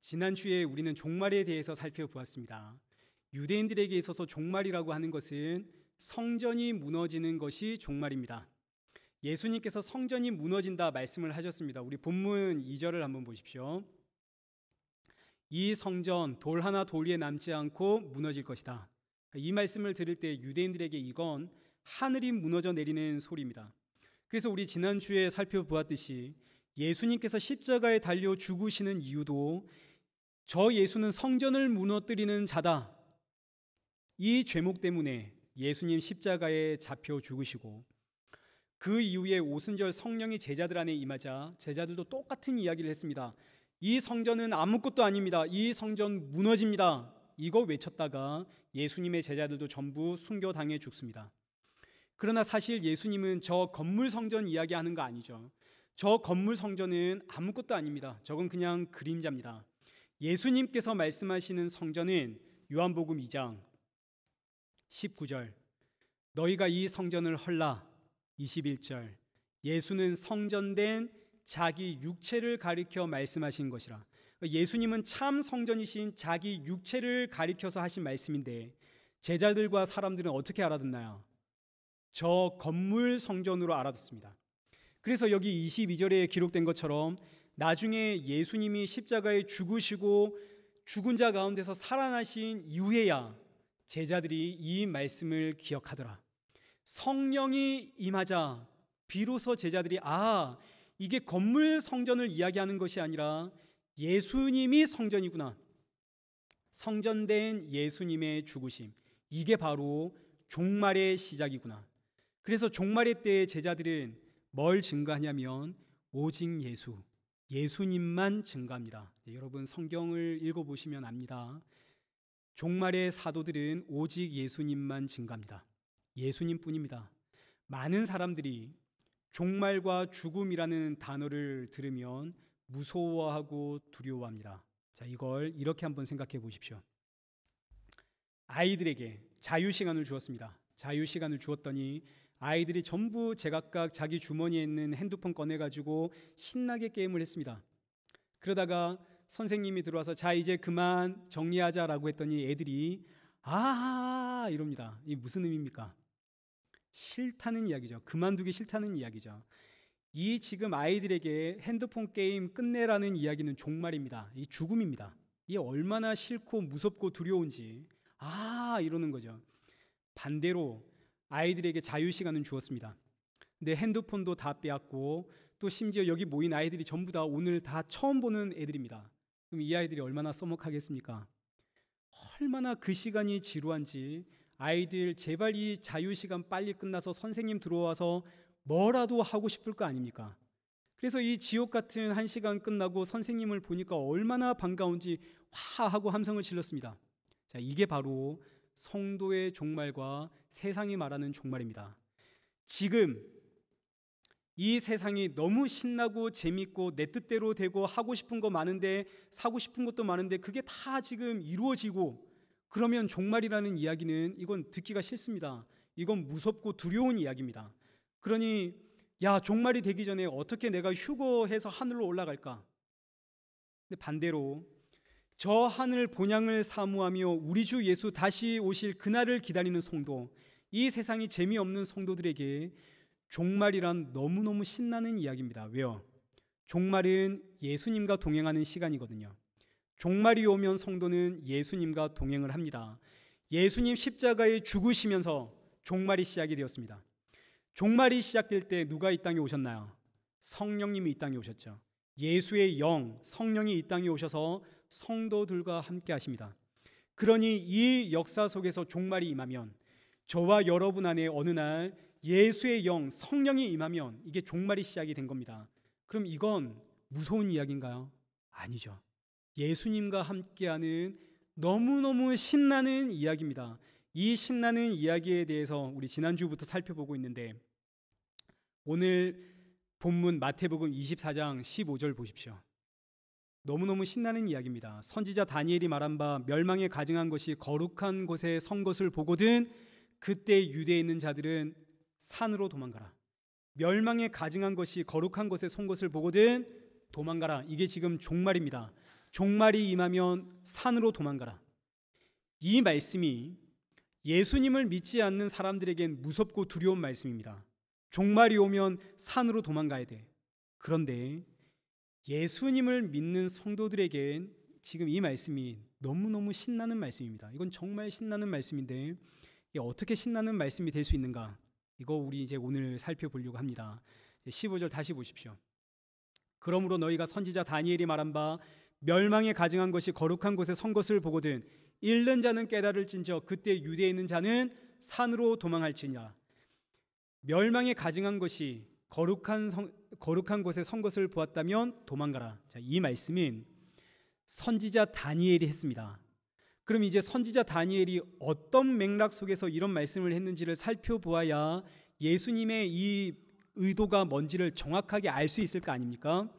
지난주에 우리는 종말에 대해서 살펴보았습니다. 유대인들에게 있어서 종말이라고 하는 것은 성전이 무너지는 것이 종말입니다. 예수님께서 성전이 무너진다 말씀을 하셨습니다. 우리 본문 2절을 한번 보십시오. 이 성전 돌 하나 돌 위에 남지 않고 무너질 것이다. 이 말씀을 들을 때 유대인들에게 이건 하늘이 무너져 내리는 소리입니다. 그래서 우리 지난주에 살펴보았듯이 예수님께서 십자가에 달려 죽으시는 이유도 저 예수는 성전을 무너뜨리는 자다, 이 죄목 때문에 예수님 십자가에 잡혀 죽으시고, 그 이후에 오순절 성령이 제자들 안에 임하자 제자들도 똑같은 이야기를 했습니다. 이 성전은 아무것도 아닙니다. 이 성전 무너집니다. 이거 외쳤다가 예수님의 제자들도 전부 순교당해 죽습니다. 그러나 사실 예수님은 저 건물 성전 이야기하는 거 아니죠. 저 건물 성전은 아무것도 아닙니다. 저건 그냥 그림자입니다. 예수님께서 말씀하시는 성전은 요한복음 2장 19절, 너희가 이 성전을 헐라. 21절, 예수는 성전된 자기 육체를 가리켜 말씀하신 것이라. 예수님은 참 성전이신 자기 육체를 가리켜서 하신 말씀인데 제자들과 사람들은 어떻게 알아듣나요? 저 건물 성전으로 알아듣습니다. 그래서 여기 22절에 기록된 것처럼 나중에 예수님이 십자가에 죽으시고 죽은 자 가운데서 살아나신 이후에야 제자들이 이 말씀을 기억하더라. 성령이 임하자 비로소 제자들이 이게 건물 성전을 이야기하는 것이 아니라 예수님이 성전이구나, 성전된 예수님의 죽으심, 이게 바로 종말의 시작이구나. 그래서 종말의 때에 제자들은 뭘 증거하냐면 오직 예수님만 증거합니다. 여러분 성경을 읽어보시면 압니다. 종말의 사도들은 오직 예수님만 증거합니다. 예수님뿐입니다. 많은 사람들이 종말과 죽음이라는 단어를 들으면 무서워하고 두려워합니다. 자, 이걸 이렇게 한번 생각해 보십시오. 아이들에게 자유시간을 주었습니다. 자유시간을 주었더니 아이들이 전부 제각각 자기 주머니에 있는 핸드폰 꺼내가지고 신나게 게임을 했습니다. 그러다가 선생님이 들어와서 자 이제 그만 정리하자라고 했더니 애들이 이럽니다. 이게 무슨 의미입니까? 싫다는 이야기죠. 그만두기 싫다는 이야기죠. 이 지금 아이들에게 핸드폰 게임 끝내라는 이야기는 종말입니다. 이 죽음입니다. 이게 얼마나 싫고 무섭고 두려운지 이러는 거죠. 반대로 아이들에게 자유시간은 주었습니다. 근데 핸드폰도 다 빼앗고 또 심지어 여기 모인 아이들이 전부 다 오늘 다 처음 보는 애들입니다. 그럼 이 아이들이 얼마나 써먹하겠습니까? 얼마나 그 시간이 지루한지 아이들 제발 이 자유시간 빨리 끝나서 선생님 들어와서 뭐라도 하고 싶을 거 아닙니까? 그래서 이 지옥 같은 한 시간 끝나고 선생님을 보니까 얼마나 반가운지 와 하고 함성을 질렀습니다. 자, 이게 바로 성도의 종말과 세상이 말하는 종말입니다. 지금 이 세상이 너무 신나고 재밌고 내 뜻대로 되고 하고 싶은 거 많은데 사고 싶은 것도 많은데 그게 다 지금 이루어지고 그러면 종말이라는 이야기는 이건 듣기가 싫습니다. 이건 무섭고 두려운 이야기입니다. 그러니 종말이 되기 전에 어떻게 내가 휴거해서 하늘로 올라갈까? 근데 반대로 저 하늘 본향을 사모하며 우리 주 예수 다시 오실 그날을 기다리는 성도, 이 세상이 재미없는 성도들에게 종말이란 너무너무 신나는 이야기입니다. 왜요? 종말은 예수님과 동행하는 시간이거든요. 종말이 오면 성도는 예수님과 동행을 합니다. 예수님 십자가에 죽으시면서 종말이 시작이 되었습니다. 종말이 시작될 때 누가 이 땅에 오셨나요? 성령님이 이 땅에 오셨죠. 예수의 영, 성령이 이 땅에 오셔서 성도들과 함께 하십니다. 그러니 이 역사 속에서 종말이 임하면 저와 여러분 안에 어느 날 예수의 영, 성령이 임하면 이게 종말이 시작이 된 겁니다. 그럼 이건 무서운 이야기인가요? 아니죠. 예수님과 함께하는 너무너무 신나는 이야기입니다. 이 신나는 이야기에 대해서 우리 지난주부터 살펴보고 있는데 오늘 본문 마태복음 24장 15절 보십시오. 너무너무 신나는 이야기입니다. 선지자 다니엘이 말한 바 멸망에 가증한 것이 거룩한 곳에 선 것을 보거든 그때 유대에 있는 자들은 산으로 도망가라. 멸망에 가증한 것이 거룩한 곳에 선 것을 보거든 도망가라. 이게 지금 종말입니다. 종말이 임하면 산으로 도망가라. 이 말씀이 예수님을 믿지 않는 사람들에겐 무섭고 두려운 말씀입니다. 종말이 오면 산으로 도망가야 돼. 그런데 예수님을 믿는 성도들에겐 지금 이 말씀이 너무너무 신나는 말씀입니다. 이건 정말 신나는 말씀인데 이게 어떻게 신나는 말씀이 될 수 있는가? 이거 우리 이제 오늘 살펴보려고 합니다. 15절 다시 보십시오. 그러므로 너희가 선지자 다니엘이 말한 바 멸망에 가증한 것이 거룩한 곳에 선 것을 보거든 읽는 자는 깨달을진저 그때 유대에 있는 자는 산으로 도망할지니라. 멸망에 가증한 것이 거룩한 곳에 선 것을 보았다면 도망가라. 자, 이 말씀은 선지자 다니엘이 했습니다. 그럼 이제 선지자 다니엘이 어떤 맥락 속에서 이런 말씀을 했는지를 살펴보아야 예수님의 이 의도가 뭔지를 정확하게 알 수 있을 거 아닙니까?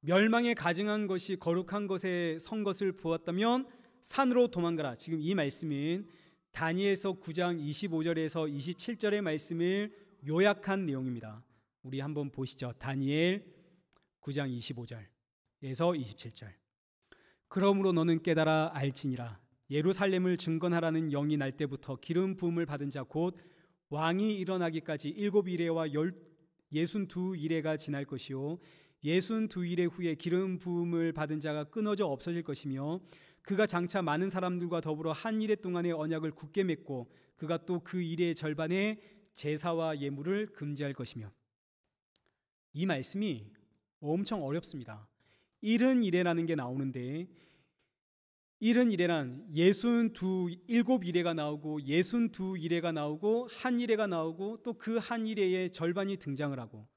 멸망에 가증한 것이 거룩한 것에 선 것을 보았다면 산으로 도망가라. 지금 이 말씀은 다니엘서 9장 25절에서 27절의 말씀을 요약한 내용입니다. 우리 한번 보시죠. 다니엘 9장 25절에서 27절. 그러므로 너는 깨달아 알지니라. 예루살렘을 증건하라는 영이 날 때부터 기름 부음을 받은 자 곧 왕이 일어나기까지 7이레와 62이레가 지날 것이요 62이레 후에 기름 부음을 받은 자가 끊어져 없어질 것이며 그가 장차 많은 사람들과 더불어 한 이레 동안의 언약을 굳게 맺고 그가 또 그 이레의 절반에 제사와 예물을 금지할 것이며. 이 말씀이 엄청 어렵습니다. 70이레라는 게 나오는데 70이레란 7이레가 나오고 62이레가 나오고 한 이레가 나오고 또 그 한 이레의 절반이 등장을 하고,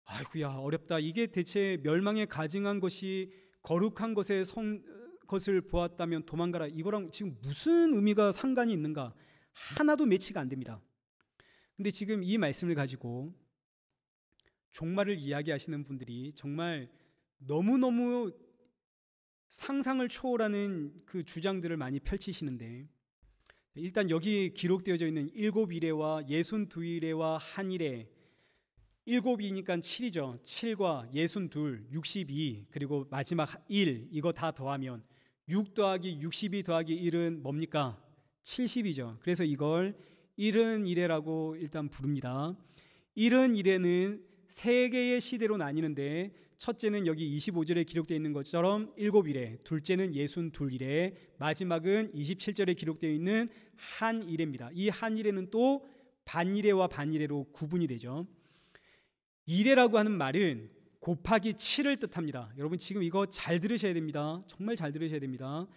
아이고야 어렵다. 이게 대체 멸망에 가증한 것이 거룩한 것에 선 것을 보았다면 도망가라. 이거랑 지금 무슨 의미가 상관이 있는가? 하나도 매치가 안 됩니다. 근데 지금 이 말씀을 가지고 종말을 이야기하시는 분들이 정말 너무너무 상상을 초월하는 그 주장들을 많이 펼치시는데, 일단 여기 기록되어져 있는 7이레와 62이레와 한 이레, 7이니까 7이죠. 7과 62, 62 그리고 마지막 1 이거 다 더하면 6 더하기 62 더하기 1은 뭡니까? 70이죠. 그래서 이걸 70이레라고 일단 부릅니다. 70이레는 세 개의 시대로 나뉘는데 첫째는 여기 25절에 기록되어 있는 것처럼 7이레, 둘째는 62이레, 마지막은 27절에 기록되어 있는 한 이레입니다. 이 한 이레는 또 반이레와 반이레로 구분이 되죠. 이레라고 하는 말은 곱하기 7을 뜻합니다. 여러분 지금 이거 잘 들으셔야 됩니다. 정말 잘 들으셔야 됩니다.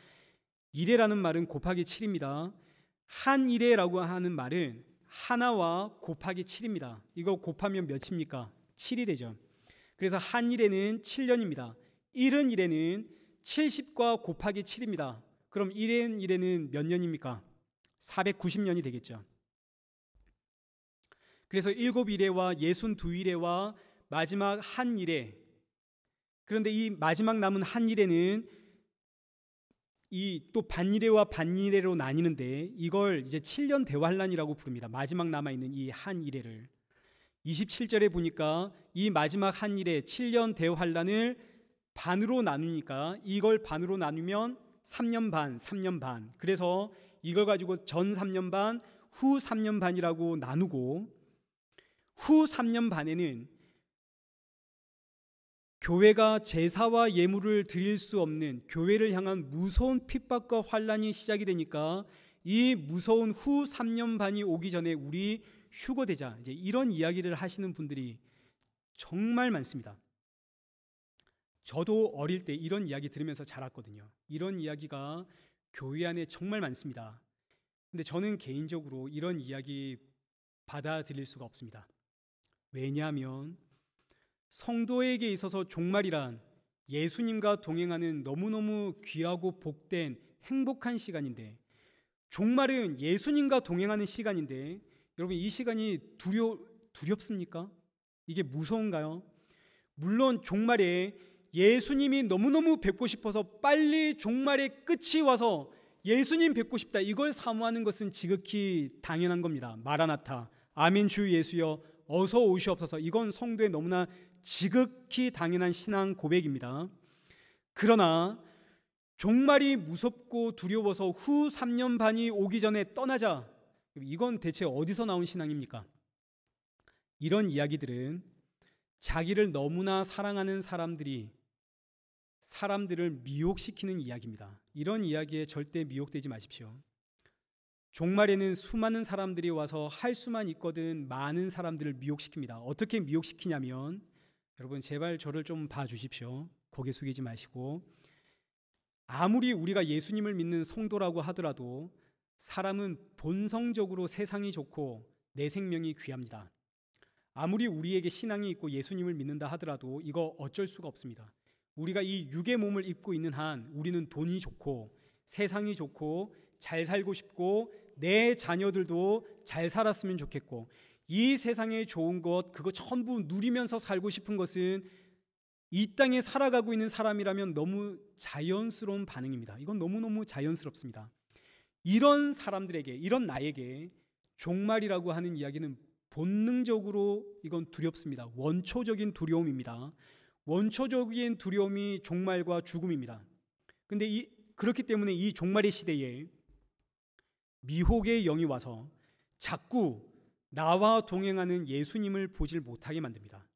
이레라는 말은 곱하기 7입니다. 한 이레라고 하는 말은 하나와 곱하기 7입니다. 이거 곱하면 몇입니까? 7이 되죠. 그래서 한 이레는 7년입니다. 70이레는 70과 곱하기 7입니다. 그럼 1은 몇 년입니까? 490년이 되겠죠. 그래서 7이레와 62이레와 마지막 한 이레, 그런데 이 마지막 남은 한 이레는 이 또 반이레와 반이레로 나뉘는데 이걸 이제 7년 대환란이라고 부릅니다. 마지막 남아있는 이 한 이레를 27절에 보니까 이 마지막 한 이레 7년 대환란을 반으로 나누니까 이걸 반으로 나누면 3년 반, 3년 반. 그래서 이걸 가지고 전 3년 반, 후 3년 반이라고 나누고, 후 3년 반에는 교회가 제사와 예물을 드릴 수 없는 교회를 향한 무서운 핍박과 환란이 시작이 되니까 이 무서운 후 3년 반이 오기 전에 우리 휴거되자, 이제 이런 이야기를 하시는 분들이 정말 많습니다. 저도 어릴 때 이런 이야기 들으면서 자랐거든요. 이런 이야기가 교회 안에 정말 많습니다. 근데 저는 개인적으로 이런 이야기 받아들일 수가 없습니다. 왜냐하면 성도에게 있어서 종말이란 예수님과 동행하는 너무너무 귀하고 복된 행복한 시간인데, 종말은 예수님과 동행하는 시간인데, 여러분 이 시간이 두렵습니까? 이게 무서운가요? 물론 종말에 예수님이 너무너무 뵙고 싶어서 빨리 종말의 끝이 와서 예수님 뵙고 싶다, 이걸 사모하는 것은 지극히 당연한 겁니다. 마라나타, 아멘 주 예수여 어서 오시옵소서, 이건 성도의 너무나 지극히 당연한 신앙 고백입니다. 그러나 종말이 무섭고 두려워서 후 3년 반이 오기 전에 떠나자. 이건 대체 어디서 나온 신앙입니까? 이런 이야기들은 자기를 너무나 사랑하는 사람들이 사람들을 미혹시키는 이야기입니다. 이런 이야기에 절대 미혹되지 마십시오. 종말에는 수많은 사람들이 와서 할 수만 있거든 많은 사람들을 미혹시킵니다. 어떻게 미혹시키냐면, 여러분 제발 저를 좀 봐주십시오. 고개 숙이지 마시고. 아무리 우리가 예수님을 믿는 성도라고 하더라도 사람은 본성적으로 세상이 좋고 내 생명이 귀합니다. 아무리 우리에게 신앙이 있고 예수님을 믿는다 하더라도 이거 어쩔 수가 없습니다. 우리가 이 육의 몸을 입고 있는 한 우리는 돈이 좋고 세상이 좋고 잘 살고 싶고 내 자녀들도 잘 살았으면 좋겠고 이 세상에 좋은 것 그거 전부 누리면서 살고 싶은 것은 이 땅에 살아가고 있는 사람이라면 너무 자연스러운 반응입니다. 이건 너무너무 자연스럽습니다. 이런 사람들에게, 이런 나에게 종말이라고 하는 이야기는 본능적으로 이건 두렵습니다. 원초적인 두려움입니다. 원초적인 두려움이 종말과 죽음입니다. 근데 그렇기 때문에 이 종말의 시대에 미혹의 영이 와서 자꾸 나와 동행하는 예수님을 보질 못하게 만듭니다.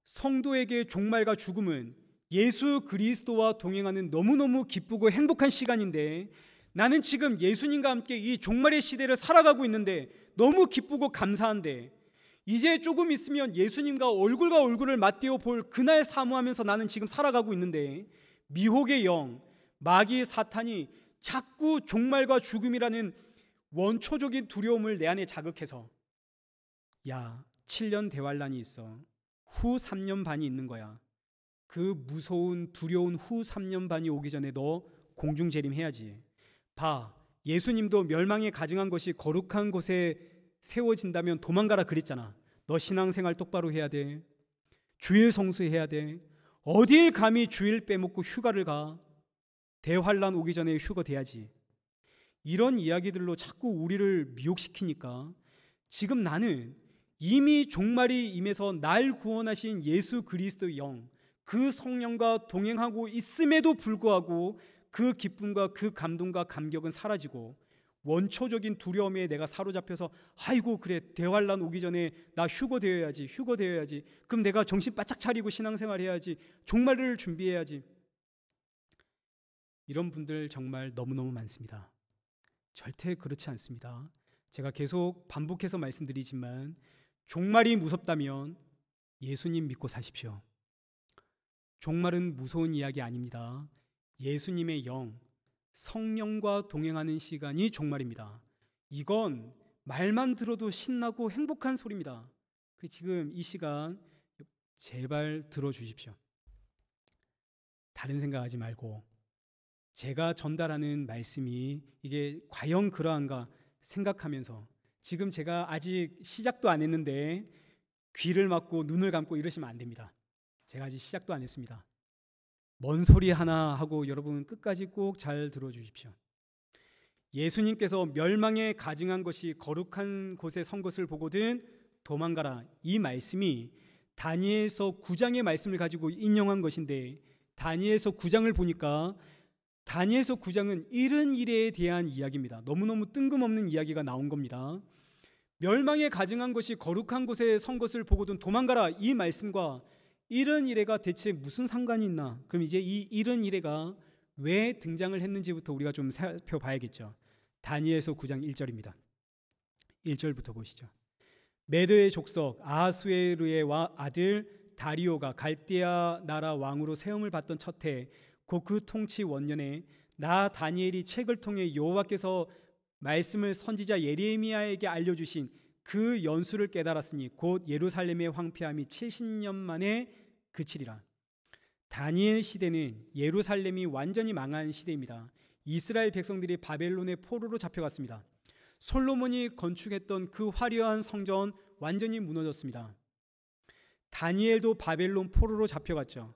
성도에게 종말과 죽음은 예수 그리스도와 동행하는 너무너무 기쁘고 행복한 시간인데, 나는 지금 예수님과 함께 이 종말의 시대를 살아가고 있는데 너무 기쁘고 감사한데, 이제 조금 있으면 예수님과 얼굴과 얼굴을 맞대어 볼 그날 사모하면서 나는 지금 살아가고 있는데, 미혹의 영, 마귀 사탄이 자꾸 종말과 죽음이라는 원초적인 두려움을 내 안에 자극해서, 야, 7년 대환란이 있어. 후 3년 반이 있는 거야. 그 무서운 두려운 후 3년 반이 오기 전에 너 공중재림해야지. 봐, 예수님도 멸망에 가증한 것이 거룩한 곳에 세워진다면 도망가라 그랬잖아. 너 신앙생활 똑바로 해야 돼. 주일 성수해야 돼. 어딜 감히 주일 빼먹고 휴가를 가. 대환란 오기 전에 휴가 돼야지. 이런 이야기들로 자꾸 우리를 미혹시키니까 지금 나는 이미 종말이 임해서 날 구원하신 예수 그리스도의 영, 그 성령과 동행하고 있음에도 불구하고 그 기쁨과 그 감동과 감격은 사라지고 원초적인 두려움에 내가 사로잡혀서 아이고 그래 대환란 오기 전에 나 휴거되어야지. 그럼 내가 정신 바짝 차리고 신앙생활 해야지. 종말을 준비해야지. 이런 분들 정말 너무너무 많습니다. 절대 그렇지 않습니다. 제가 계속 반복해서 말씀드리지만 종말이 무섭다면 예수님 믿고 사십시오. 종말은 무서운 이야기 아닙니다. 예수님의 영, 성령과 동행하는 시간이 종말입니다. 이건 말만 들어도 신나고 행복한 소리입니다. 지금 이 시간 제발 들어주십시오. 다른 생각하지 말고 제가 전달하는 말씀이 이게 과연 그러한가 생각하면서, 지금 제가 아직 시작도 안 했는데 귀를 막고 눈을 감고 이러시면 안 됩니다. 제가 아직 시작도 안 했습니다. 뭔 소리 하나 하고 여러분 끝까지 꼭 잘 들어주십시오. 예수님께서 멸망에 가증한 것이 거룩한 곳에 선 것을 보거든 도망가라, 이 말씀이 다니엘서 9장의 말씀을 가지고 인용한 것인데, 다니엘서 9장을 보니까 다니엘서 9장은 이른 일에 대한 이야기입니다. 너무너무 뜬금없는 이야기가 나온 겁니다. 멸망에 가증한 것이 거룩한 곳에 선 것을 보고든 도망가라, 이 말씀과 이른 이래가 대체 무슨 상관이 있나? 그럼 이제 이 이른 이래가 왜 등장을 했는지부터 우리가 좀 살펴봐야겠죠. 다니엘서 9장 1절입니다. 1절부터 보시죠. 메도의 족속 아하수에르의 아들 다리오가 갈대아 나라 왕으로 세움을 받던 첫 해, 곧 그 통치 원년에 나 다니엘이 책을 통해 여호와께서 말씀을 선지자 예레미야에게 알려주신 그 연수를 깨달았으니 곧 예루살렘의 황폐함이 70년 만에 그치리라. 다니엘 시대는 예루살렘이 완전히 망한 시대입니다. 이스라엘 백성들이 바벨론의 포로로 잡혀갔습니다. 솔로몬이 건축했던 그 화려한 성전 완전히 무너졌습니다. 다니엘도 바벨론 포로로 잡혀갔죠.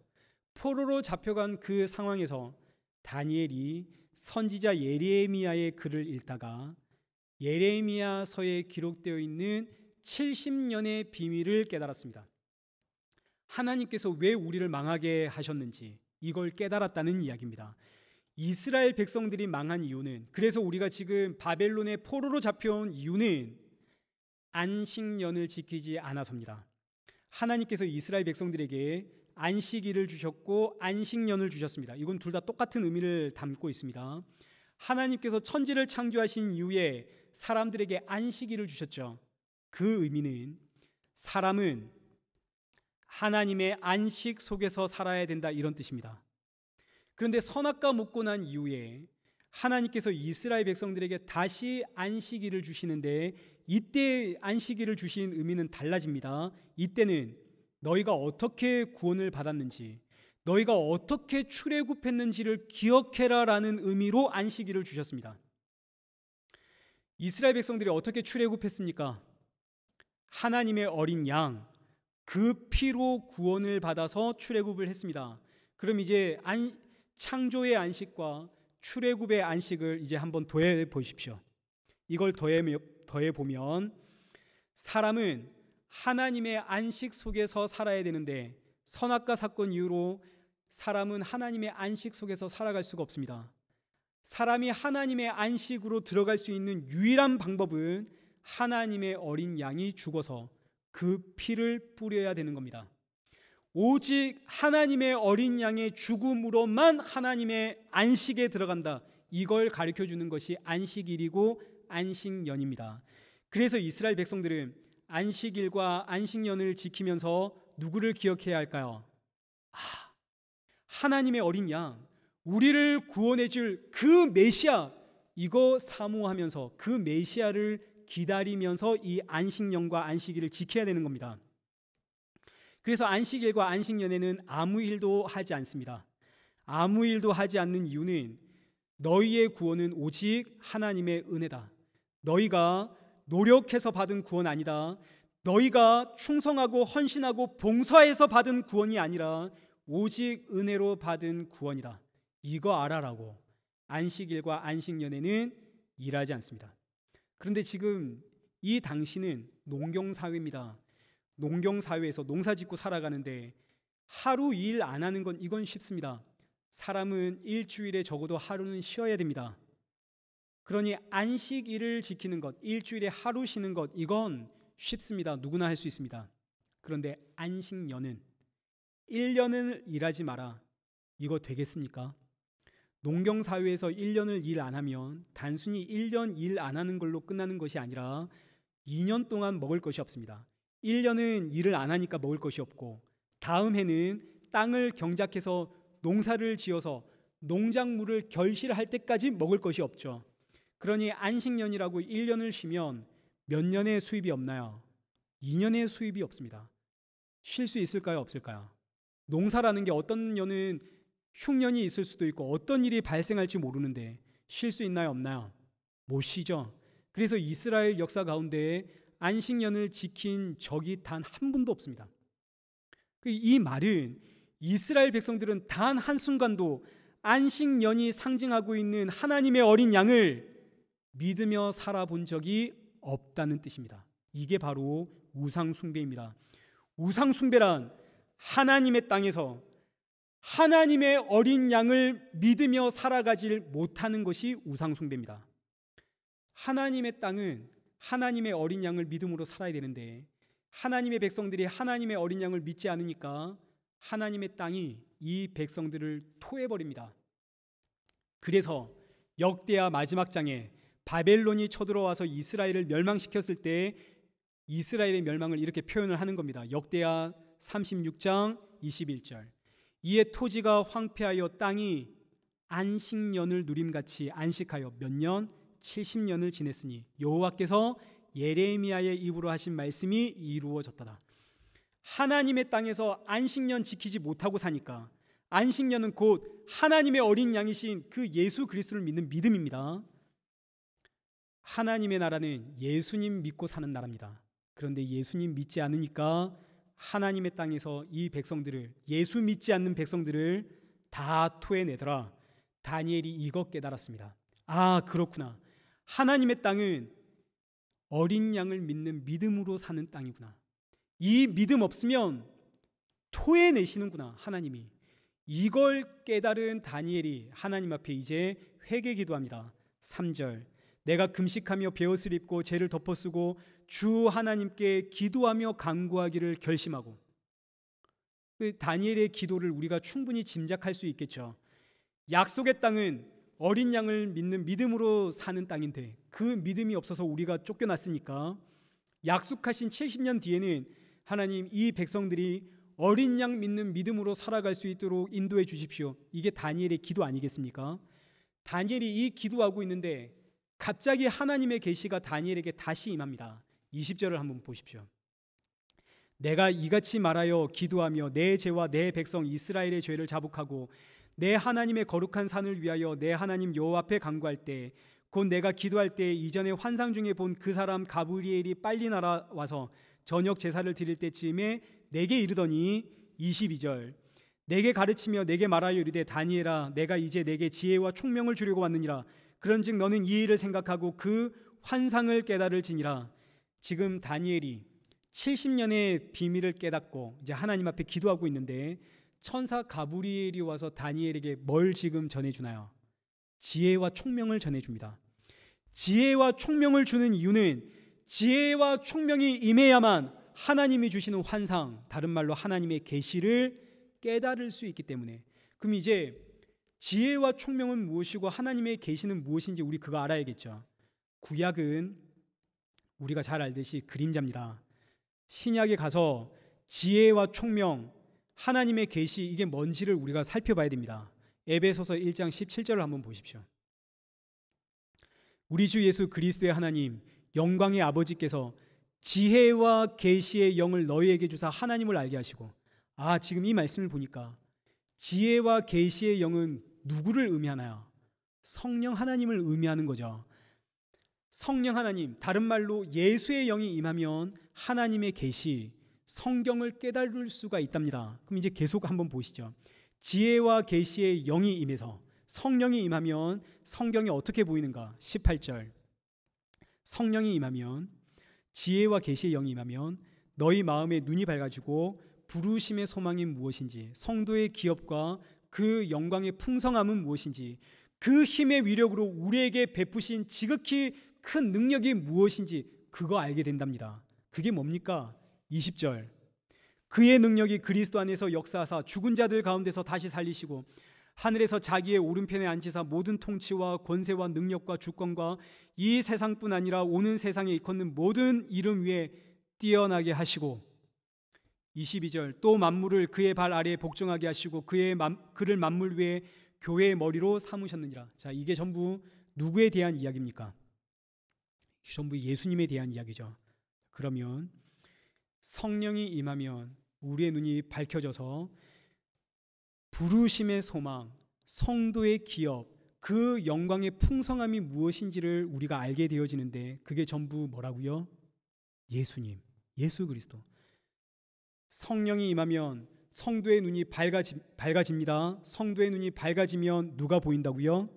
포로로 잡혀간 그 상황에서 다니엘이 선지자 예레미야의 글을 읽다가 예레미야서에 기록되어 있는 70년의 비밀을 깨달았습니다. 하나님께서 왜 우리를 망하게 하셨는지, 이걸 깨달았다는 이야기입니다. 이스라엘 백성들이 망한 이유는, 그래서 우리가 지금 바벨론의 포로로 잡혀온 이유는 안식년을 지키지 않아서입니다. 하나님께서 이스라엘 백성들에게 안식일을 주셨고 안식년을 주셨습니다. 이건 둘 다 똑같은 의미를 담고 있습니다. 하나님께서 천지를 창조하신 이후에 사람들에게 안식일을 주셨죠. 그 의미는 사람은 하나님의 안식 속에서 살아야 된다, 이런 뜻입니다. 그런데 선악과 먹고 난 이후에 하나님께서 이스라엘 백성들에게 다시 안식일을 주시는데, 이때 안식일을 주신 의미는 달라집니다. 이때는 너희가 어떻게 구원을 받았는지, 너희가 어떻게 출애굽했는지를 기억해라라는 의미로 안식일을 주셨습니다. 이스라엘 백성들이 어떻게 출애굽했습니까? 하나님의 어린 양, 그 피로 구원을 받아서 출애굽을 했습니다. 그럼 이제 창조의 안식과 출애굽의 안식을 이제 한번 더해 보십시오. 이걸 더해 보면 사람은 하나님의 안식 속에서 살아야 되는데, 선악과 사건 이후로 사람은 하나님의 안식 속에서 살아갈 수가 없습니다. 사람이 하나님의 안식으로 들어갈 수 있는 유일한 방법은 하나님의 어린 양이 죽어서 그 피를 뿌려야 되는 겁니다. 오직 하나님의 어린 양의 죽음으로만 하나님의 안식에 들어간다, 이걸 가르쳐 주는 것이 안식일이고 안식년입니다. 그래서 이스라엘 백성들은 안식일과 안식년을 지키면서 누구를 기억해야 할까요? 하나님의 어린 양, 우리를 구원해 줄 그 메시아, 이거 사모하면서 그 메시아를 기다리면서 이 안식년과 안식일을 지켜야 되는 겁니다. 그래서 안식일과 안식년에는 아무 일도 하지 않습니다. 아무 일도 하지 않는 이유는 너희의 구원은 오직 하나님의 은혜다. 너희가 노력해서 받은 구원 아니다. 너희가 충성하고 헌신하고 봉사해서 받은 구원이 아니라 오직 은혜로 받은 구원이다. 이거 알아라고 안식일과 안식년에는 일하지 않습니다. 그런데 지금 이 당시는 농경사회입니다. 농경사회에서 농사짓고 살아가는데 하루 일 안 하는 건 이건 쉽습니다. 사람은 일주일에 적어도 하루는 쉬어야 됩니다. 그러니 안식일을 지키는 것, 일주일에 하루 쉬는 것, 이건 쉽습니다. 누구나 할 수 있습니다. 그런데 안식년은 1년을 일하지 마라, 이거 되겠습니까? 농경사회에서 1년을 일 안 하면 단순히 1년 일 안 하는 걸로 끝나는 것이 아니라 2년 동안 먹을 것이 없습니다. 1년은 일을 안 하니까 먹을 것이 없고, 다음 해는 땅을 경작해서 농사를 지어서 농작물을 결실할 때까지 먹을 것이 없죠. 그러니 안식년이라고 1년을 쉬면 몇 년의 수입이 없나요? 2년의 수입이 없습니다. 쉴 수 있을까요? 없을까요? 농사라는 게 어떤 년은 흉년이 있을 수도 있고 어떤 일이 발생할지 모르는데 쉴 수 있나요? 없나요? 못 쉬죠. 그래서 이스라엘 역사 가운데 안식년을 지킨 적이 단 한 분도 없습니다. 이 말은 이스라엘 백성들은 단 한순간도 안식년이 상징하고 있는 하나님의 어린 양을 믿으며 살아본 적이 없다는 뜻입니다. 이게 바로 우상숭배입니다. 우상숭배란 하나님의 땅에서 하나님의 어린 양을 믿으며 살아가질 못하는 것이 우상숭배입니다. 하나님의 땅은 하나님의 어린 양을 믿음으로 살아야 되는데 하나님의 백성들이 하나님의 어린 양을 믿지 않으니까 하나님의 땅이 이 백성들을 토해버립니다. 그래서 역대하 마지막 장에 바벨론이 쳐들어와서 이스라엘을 멸망시켰을 때 이스라엘의 멸망을 이렇게 표현을 하는 겁니다. 역대하 36장 21절. 이에 토지가 황폐하여 땅이 안식년을 누림같이 안식하여 몇 년? 70년을 지냈으니 여호와께서 예레미야의 입으로 하신 말씀이 이루어졌다. 하나님의 땅에서 안식년 지키지 못하고 사니까, 안식년은 곧 하나님의 어린 양이신 그 예수 그리스도를 믿는 믿음입니다. 하나님의 나라는 예수님 믿고 사는 나라입니다. 그런데 예수님 믿지 않으니까 하나님의 땅에서 이 백성들을, 예수 믿지 않는 백성들을 다 토해내더라. 다니엘이 이것 깨달았습니다. 아, 그렇구나. 하나님의 땅은 어린 양을 믿는 믿음으로 사는 땅이구나. 이 믿음 없으면 토해내시는구나. 하나님이 이걸 깨달은 다니엘이 하나님 앞에 이제 회개 기도합니다. 3절, 내가 금식하며 베옷을 입고 죄를 덮어쓰고 주 하나님께 기도하며 간구하기를 결심하고. 다니엘의 기도를 우리가 충분히 짐작할 수 있겠죠. 약속의 땅은 어린 양을 믿는 믿음으로 사는 땅인데 그 믿음이 없어서 우리가 쫓겨났으니까 약속하신 70년 뒤에는 하나님 이 백성들이 어린 양 믿는 믿음으로 살아갈 수 있도록 인도해 주십시오. 이게 다니엘의 기도 아니겠습니까? 다니엘이 이 기도하고 있는데 갑자기 하나님의 계시가 다니엘에게 다시 임합니다. 20절을 한번 보십시오. 내가 이같이 말하여 기도하며 내 죄와 내 백성 이스라엘의 죄를 자복하고 내 하나님의 거룩한 산을 위하여 내 하나님 여호와 앞에 간구할 때 곧 내가 기도할 때 이전에 환상 중에 본 그 사람 가브리엘이 빨리 날아와서 저녁 제사를 드릴 때쯤에 내게 이르더니 22절, 내게 가르치며 내게 말하여 이르되 다니엘아 내가 이제 내게 지혜와 총명을 주려고 왔느니라. 그런즉 너는 이 일을 생각하고 그 환상을 깨달을지니라. 지금 다니엘이 70년의 비밀을 깨닫고 이제 하나님 앞에 기도하고 있는데 천사 가브리엘이 와서 다니엘에게 뭘 지금 전해주나요? 지혜와 총명을 전해줍니다. 지혜와 총명을 주는 이유는 지혜와 총명이 임해야만 하나님이 주시는 환상, 다른 말로 하나님의 계시를 깨달을 수 있기 때문에. 그럼 이제 지혜와 총명은 무엇이고 하나님의 계시는 무엇인지 우리 그거 알아야겠죠. 구약은 우리가 잘 알듯이 그림자입니다. 신약에 가서 지혜와 총명, 하나님의 계시 이게 뭔지를 우리가 살펴봐야 됩니다. 에베소서 1장 17절을 한번 보십시오. 우리 주 예수 그리스도의 하나님 영광의 아버지께서 지혜와 계시의 영을 너희에게 주사 하나님을 알게 하시고. 지금 이 말씀을 보니까 지혜와 계시의 영은 누구를 의미하나요? 성령 하나님을 의미하는 거죠. 성령 하나님, 다른 말로 예수의 영이 임하면 하나님의 계시, 성경을 깨달을 수가 있답니다. 그럼 이제 계속 한번 보시죠. 지혜와 계시의 영이 임해서 성령이 임하면 성경이 어떻게 보이는가? 18절, 성령이 임하면, 지혜와 계시의 영이 임하면 너희 마음에 눈이 밝아지고 부르심의 소망이 무엇인지, 성도의 기업과 그 영광의 풍성함은 무엇인지, 그 힘의 위력으로 우리에게 베푸신 지극히 큰 능력이 무엇인지 그거 알게 된답니다. 그게 뭡니까? 20절, 그의 능력이 그리스도 안에서 역사하사 죽은 자들 가운데서 다시 살리시고 하늘에서 자기의 오른편에 앉히사 모든 통치와 권세와 능력과 주권과 이 세상뿐 아니라 오는 세상에 일컫는 모든 이름 위에 뛰어나게 하시고. 22절, 또 만물을 그의 발 아래에 복종하게 하시고 그를 만물 위에 교회의 머리로 삼으셨느니라. 자, 이게 전부 누구에 대한 이야기입니까? 전부 예수님에 대한 이야기죠. 그러면 성령이 임하면 우리의 눈이 밝혀져서 부르심의 소망, 성도의 기업, 그 영광의 풍성함이 무엇인지를 우리가 알게 되어지는데 그게 전부 뭐라고요? 예수님, 예수 그리스도. 성령이 임하면 성도의 눈이 밝아집니다. 성도의 눈이 밝아지면 누가 보인다고요?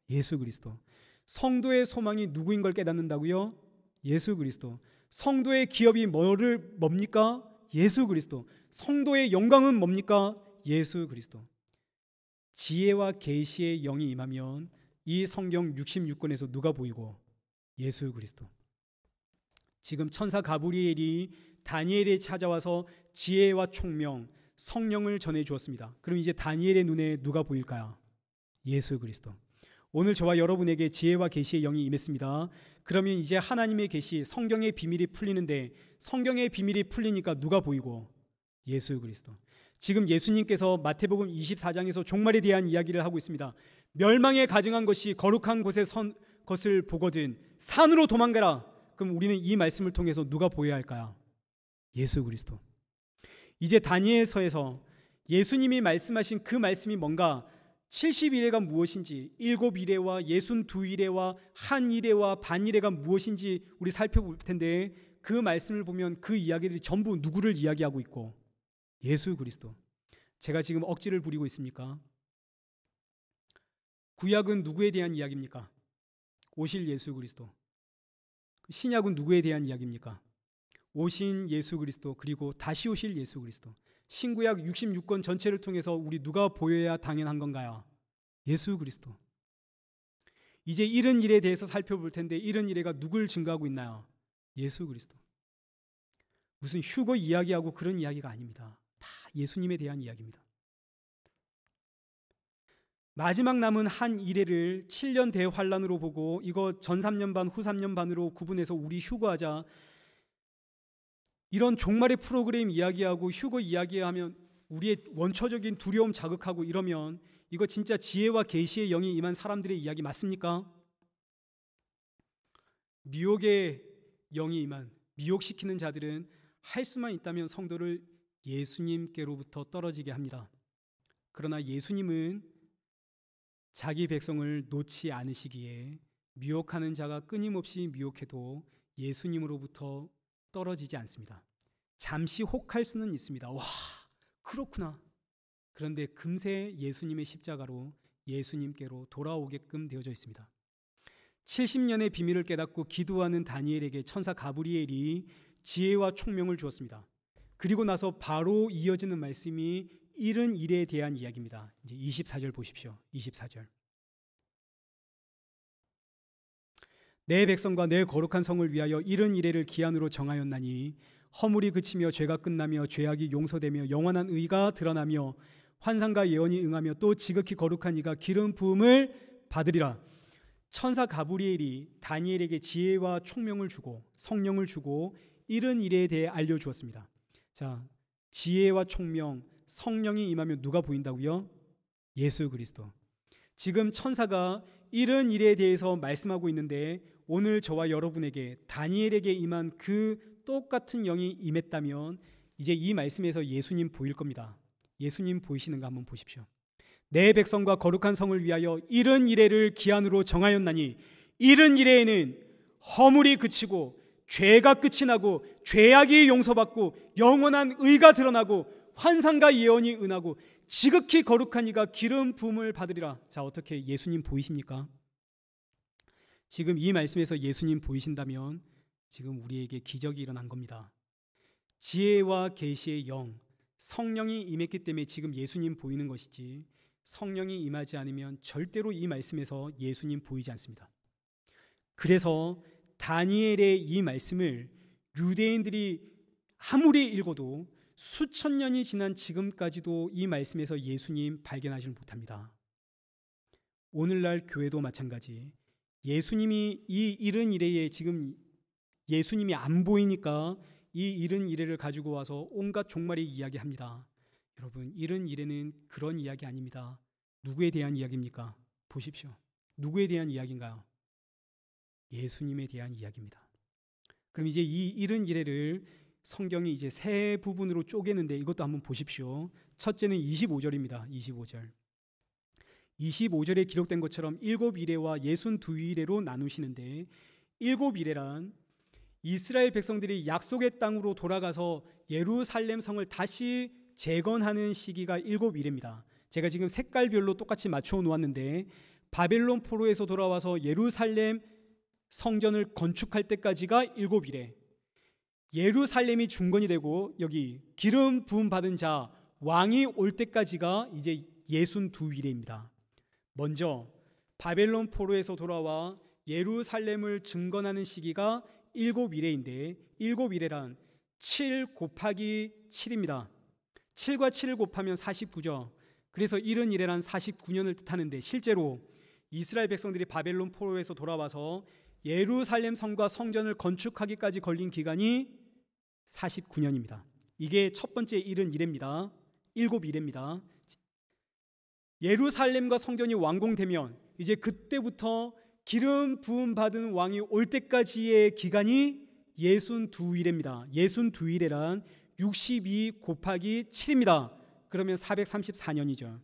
예수 그리스도. 성도의 소망이 누구인 걸 깨닫는다고요? 예수 그리스도. 성도의 기업이 뭡니까? 예수 그리스도. 성도의 영광은 뭡니까? 예수 그리스도. 지혜와 계시의 영이 임하면 이 성경 66권에서 누가 보이고? 예수 그리스도. 지금 천사 가브리엘이 다니엘에 찾아와서 지혜와 총명, 성령을 전해 주었습니다. 그럼 이제 다니엘의 눈에 누가 보일까요? 예수 그리스도. 오늘 저와 여러분에게 지혜와 계시의 영이 임했습니다. 그러면 이제 하나님의 계시, 성경의 비밀이 풀리는데 성경의 비밀이 풀리니까 누가 보이고? 예수 그리스도. 지금 예수님께서 마태복음 24장에서 종말에 대한 이야기를 하고 있습니다. 멸망에 가증한 것이 거룩한 곳에 선 것을 보거든 산으로 도망가라. 그럼 우리는 이 말씀을 통해서 누가 보여야 할까요? 예수 그리스도. 이제 다니엘서에서 예수님이 말씀하신 그 말씀이 뭔가, 70일에가 무엇인지, 7일에와 62일에와 한 일에와 반 일에가 무엇인지 우리 살펴볼 텐데 그 말씀을 보면 그 이야기들이 전부 누구를 이야기하고 있고? 예수 그리스도. 제가 지금 억지를 부리고 있습니까? 구약은 누구에 대한 이야기입니까? 오실 예수 그리스도. 신약은 누구에 대한 이야기입니까? 오신 예수 그리스도, 그리고 다시 오실 예수 그리스도. 신구약 66권 전체를 통해서 우리 누가 보여야 당연한 건가요? 예수 그리스도. 이제 이런 일에 대해서 살펴볼 텐데 이런 일에가 누굴 증거하고 있나요? 예수 그리스도. 무슨 휴거 이야기하고 그런 이야기가 아닙니다. 다 예수님에 대한 이야기입니다. 마지막 남은 한 이래를 7년 대환란으로 보고 이거 전 3년 반, 후 3년 반으로 구분해서 우리 휴거하자. 이런 종말의 프로그램 이야기하고 휴거 이야기하면 우리의 원초적인 두려움 자극하고 이러면 이거 진짜 지혜와 계시의 영이 임한 사람들의 이야기 맞습니까? 미혹의 영이 임한, 미혹시키는 자들은 할 수만 있다면 성도를 예수님께로부터 떨어지게 합니다. 그러나 예수님은 자기 백성을 놓지 않으시기에 미혹하는 자가 끊임없이 미혹해도 예수님으로부터 떨어지지 않습니다. 잠시 혹할 수는 있습니다. 와, 그렇구나. 그런데 금세 예수님의 십자가로 예수님께로 돌아오게끔 되어져 있습니다. 70년의 비밀을 깨닫고 기도하는 다니엘에게 천사 가브리엘이 지혜와 총명을 주었습니다. 그리고 나서 바로 이어지는 말씀이 이른 일에 대한 이야기입니다. 이제 24절 보십시오. 24절. 내 백성과 내 거룩한 성을 위하여 이른 이래를 기한으로 정하였나니 허물이 그치며 죄가 끝나며 죄악이 용서되며 영원한 의가 드러나며 환상과 예언이 응하며 또 지극히 거룩한 이가 기름 부음을 받으리라. 천사 가브리엘이 다니엘에게 지혜와 총명을 주고 성령을 주고 이른 일에 대해 알려주었습니다. 자, 지혜와 총명, 성령이 임하면 누가 보인다고요? 예수 그리스도. 지금 천사가 이른 일에 대해서 말씀하고 있는데 오늘 저와 여러분에게 다니엘에게 임한 그 똑같은 영이 임했다면 이제 이 말씀에서 예수님 보일 겁니다. 예수님 보이시는가 한번 보십시오. 내 백성과 거룩한 성을 위하여 이른 이래를 기한으로 정하였나니 이른 이래에는 허물이 그치고 죄가 끝이 나고 죄악이 용서받고 영원한 의가 드러나고 환상과 예언이 응하고 지극히 거룩한 이가 기름 부음을 받으리라. 자, 어떻게 예수님 보이십니까? 지금 이 말씀에서 예수님 보이신다면 지금 우리에게 기적이 일어난 겁니다. 지혜와 계시의 영, 성령이 임했기 때문에 지금 예수님 보이는 것이지 성령이 임하지 않으면 절대로 이 말씀에서 예수님 보이지 않습니다. 그래서 다니엘의 이 말씀을 유대인들이 아무리 읽어도 수천 년이 지난 지금까지도 이 말씀에서 예수님 발견하지 못합니다. 오늘날 교회도 마찬가지. 예수님이 이 이른 이래에 지금 예수님이 안 보이니까 이 이른 이래를 가지고 와서 온갖 종말의 이야기합니다. 여러분, 이른 이래는 그런 이야기 아닙니다. 누구에 대한 이야기입니까? 보십시오. 누구에 대한 이야기인가요? 예수님에 대한 이야기입니다. 그럼 이제 이 이른 이래를 성경이 이제 세 부분으로 쪼개는데 이것도 한번 보십시오. 첫째는 25절입니다. 25절. 25절에 기록된 것처럼 7이레와 62이레로 나누시는데 7이레란 이스라엘 백성들이 약속의 땅으로 돌아가서 예루살렘 성을 다시 재건하는 시기가 7이레입니다. 제가 지금 색깔별로 똑같이 맞춰 놓았는데 바벨론 포로에서 돌아와서 예루살렘 성전을 건축할 때까지가 7이레. 예루살렘이 중건이 되고 여기 기름 부음 받은 자 왕이 올 때까지가 이제 62이레입니다. 먼저 바벨론 포로에서 돌아와 예루살렘을 증건하는 시기가 7이레인데 7이레란 7 곱하기 7입니다. 7과 7을 곱하면 49죠. 그래서 이른 이래란 49년을 뜻하는데 실제로 이스라엘 백성들이 바벨론 포로에서 돌아와서 예루살렘 성과 성전을 건축하기까지 걸린 기간이 49년입니다. 이게 첫 번째 이른 이래입니다. 7이래입니다. 예루살렘과 성전이 완공되면 이제 그때부터 기름 부음 받은 왕이 올 때까지의 기간이 62이래입니다. 62이래란 62 곱하기 7입니다. 그러면 434년이죠.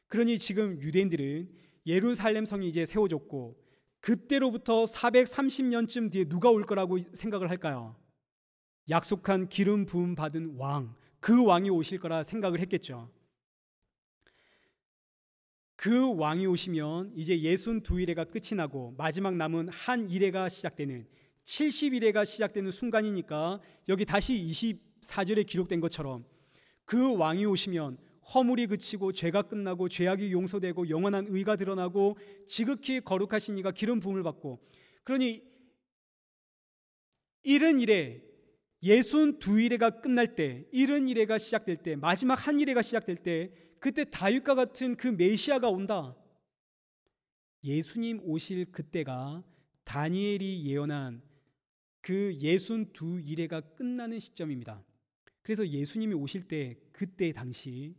그러니 지금 유대인들은 예루살렘 성이 이제 세워졌고 그때로부터 430년쯤 뒤에 누가 올 거라고 생각을 할까요? 약속한 기름 부음 받은 왕, 그 왕이 오실 거라 생각을 했겠죠. 그 왕이 오시면 이제 62이레가 끝이 나고 마지막 남은 한 이레가 시작되는 70이레가 시작되는 순간이니까 여기 다시 24절에 기록된 것처럼 그 왕이 오시면 허물이 그치고 죄가 끝나고 죄악이 용서되고 영원한 의가 드러나고 지극히 거룩하신 이가 기름 부음을 받고, 그러니 이른 이래, 62일회가 끝날 때, 이른 이래가 시작될 때, 마지막 한 일회가 시작될 때, 그때 다윗과 같은 그 메시아가 온다. 예수님 오실 그때가 다니엘이 예언한 그 62일회가 끝나는 시점입니다. 그래서 예수님이 오실 때, 그때 당시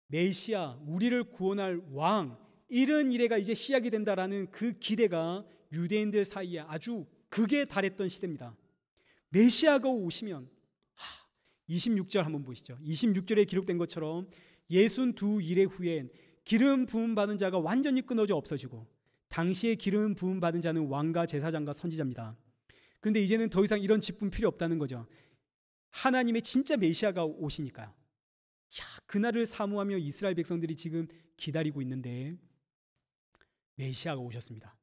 메시아, 우리를 구원할 왕, 이른 이래가 이제 시작이 된다라는 그 기대가 유대인들 사이에 아주 극에 달했던 시대입니다. 메시아가 오시면 26절 한번 보시죠. 26절에 기록된 것처럼 62일의 후엔 기름 부음 받은 자가 완전히 끊어져 없어지고, 당시에 기름 부음 받은 자는 왕과 제사장과 선지자입니다. 그런데 이제는 더 이상 이런 직분 필요 없다는 거죠. 하나님의 진짜 메시아가 오시니까요. 그날을 사모하며 이스라엘 백성들이 지금 기다리고 있는데 메시아가 오셨습니다.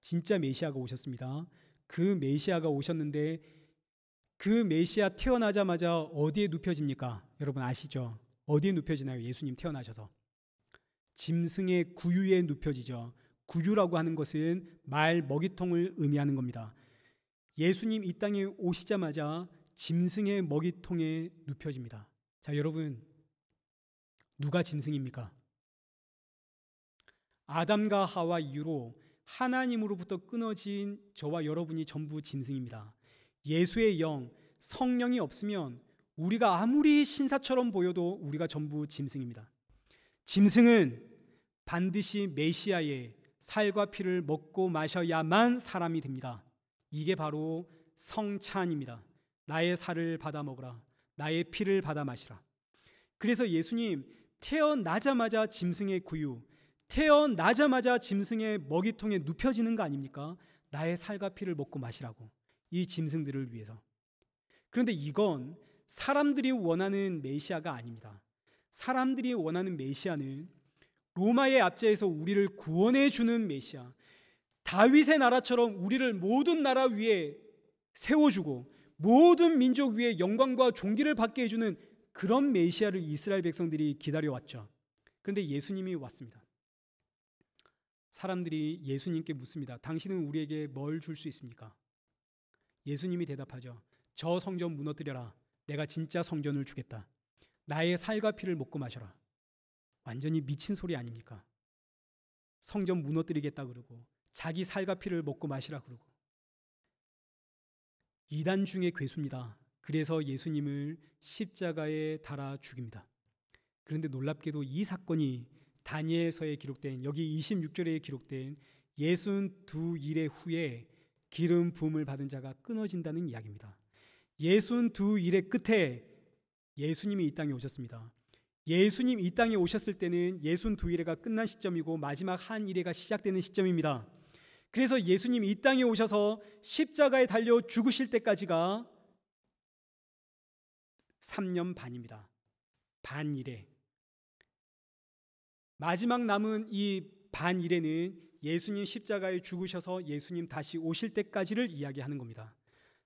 진짜 메시아가 오셨습니다. 그 메시아가 오셨는데 그 메시아 태어나자마자 어디에 눕혀집니까? 여러분 아시죠? 어디에 눕혀지나요? 예수님 태어나셔서 짐승의 구유에 눕혀지죠. 구유라고 하는 것은 말 먹이통을 의미하는 겁니다. 예수님 이 땅에 오시자마자 짐승의 먹이통에 눕혀집니다. 자, 여러분, 누가 짐승입니까? 아담과 하와 이후로 하나님으로부터 끊어진 저와 여러분이 전부 짐승입니다. 예수의 영, 성령이 없으면 우리가 아무리 신사처럼 보여도 우리가 전부 짐승입니다. 짐승은 반드시 메시아의 살과 피를 먹고 마셔야만 사람이 됩니다. 이게 바로 성찬입니다. 나의 살을 받아 먹으라, 나의 피를 받아 마시라. 그래서 예수님 태어나자마자 짐승의 구유, 태어나자마자 짐승의 먹이통에 눕혀지는 거 아닙니까? 나의 살과 피를 먹고 마시라고, 이 짐승들을 위해서. 그런데 이건 사람들이 원하는 메시아가 아닙니다. 사람들이 원하는 메시아는 로마의 압제에서 우리를 구원해 주는 메시아, 다윗의 나라처럼 우리를 모든 나라 위에 세워주고 모든 민족 위에 영광과 존귀를 받게 해주는 그런 메시아를 이스라엘 백성들이 기다려왔죠. 그런데 예수님이 왔습니다. 사람들이 예수님께 묻습니다. 당신은 우리에게 뭘 줄 수 있습니까? 예수님이 대답하죠. 저 성전 무너뜨려라. 내가 진짜 성전을 주겠다. 나의 살과 피를 먹고 마셔라. 완전히 미친 소리 아닙니까? 성전 무너뜨리겠다 그러고 자기 살과 피를 먹고 마시라 그러고. 이단 중의 괴수입니다. 그래서 예수님을 십자가에 달아 죽입니다. 그런데 놀랍게도 이 사건이 다니엘서에 기록된, 여기 26절에 기록된 62일의 후에 기름 부음을 받은 자가 끊어진다는 이야기입니다. 62일의 끝에 예수님이 이 땅에 오셨습니다. 예수님 이 땅에 오셨을 때는 62일회가 끝난 시점이고 마지막 한 일회가 시작되는 시점입니다. 그래서 예수님이 이 땅에 오셔서 십자가에 달려 죽으실 때까지가 3년 반입니다. 반일회. 마지막 남은 이 반일회는 예수님 십자가에 죽으셔서 예수님 다시 오실 때까지를 이야기하는 겁니다.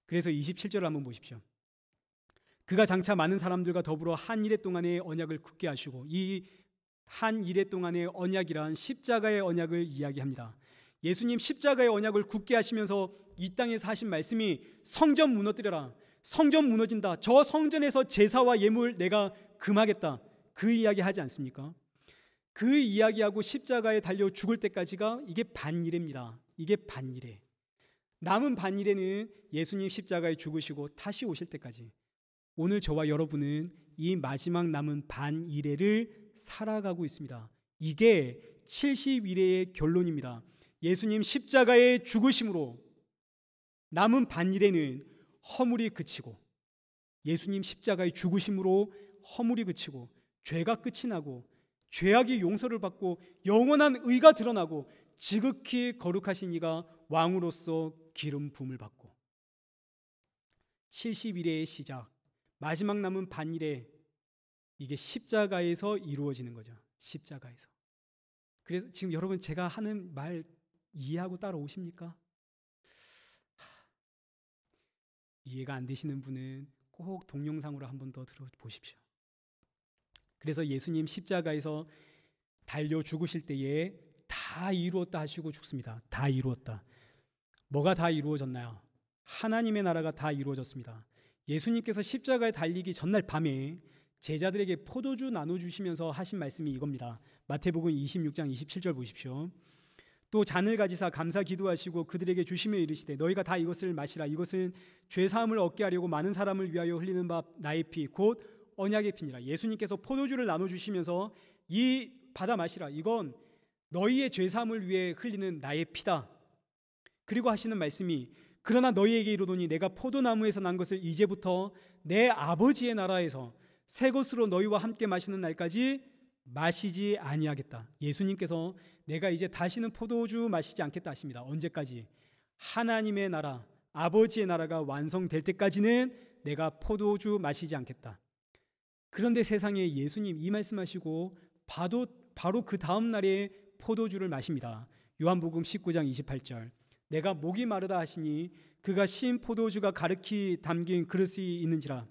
그래서 27절을 한번 보십시오. 그가 장차 많은 사람들과 더불어 한 일회 동안의 언약을 굳게 하시고, 이 한 일회 동안의 언약이란 십자가의 언약을 이야기합니다. 예수님 십자가의 언약을 굳게 하시면서 이 땅에서 하신 말씀이 성전 무너뜨려라, 성전 무너진다, 저 성전에서 제사와 예물 내가 금하겠다, 그 이야기 하지 않습니까? 그 이야기하고 십자가에 달려 죽을 때까지가 이게 반일회입니다. 이게 반일회. 남은 반일회는 예수님 십자가에 죽으시고 다시 오실 때까지. 오늘 저와 여러분은 이 마지막 남은 반일회를 살아가고 있습니다. 이게 70일회의 결론입니다. 예수님 십자가의 죽으심으로 남은 반일회는 허물이 그치고, 예수님 십자가의 죽으심으로 허물이 그치고 죄가 끝이 나고 죄악이 용서를 받고 영원한 의가 드러나고 지극히 거룩하신 이가 왕으로서 기름 부음을 받고, 70일회의 시작, 마지막 남은 반일회, 이게 십자가에서 이루어지는 거죠. 십자가에서. 그래서 지금 여러분 제가 하는 말 이해하고 따라오십니까? 이해가 안 되시는 분은 꼭 동영상으로 한 번 더 들어보십시오. 그래서 예수님 십자가에서 달려 죽으실 때에 다 이루었다 하시고 죽습니다. 다 이루었다. 뭐가 다 이루어졌나요? 하나님의 나라가 다 이루어졌습니다. 예수님께서 십자가에 달리기 전날 밤에 제자들에게 포도주 나눠주시면서 하신 말씀이 이겁니다. 마태복음 26장 27절 보십시오. 또 잔을 가지사 감사 기도하시고 그들에게 주시며 이르시되 너희가 다 이것을 마시라. 이것은 죄사함을 얻게 하려고 많은 사람을 위하여 흘리는 바 나의 피 곧 언약의 피니라. 예수님께서 포도주를 나눠주시면서 이 받아 마시라. 이건 너희의 죄사함을 위해 흘리는 나의 피다. 그리고 하시는 말씀이 그러나 너희에게 이르노니 내가 포도나무에서 난 것을 이제부터 내 아버지의 나라에서 새 것으로 너희와 함께 마시는 날까지 마시지 아니하겠다. 예수님께서 내가 이제 다시는 포도주 마시지 않겠다 하십니다. 언제까지? 하나님의 나라, 아버지의 나라가 완성될 때까지는 내가 포도주 마시지 않겠다. 그런데 세상에 예수님 이 말씀하시고 바로 그 다음 날에 포도주를 마십니다. 요한복음 19장 28절. 내가 목이 마르다 하시니 그가 신 포도주가 가득히 담긴 그릇이 있는지라.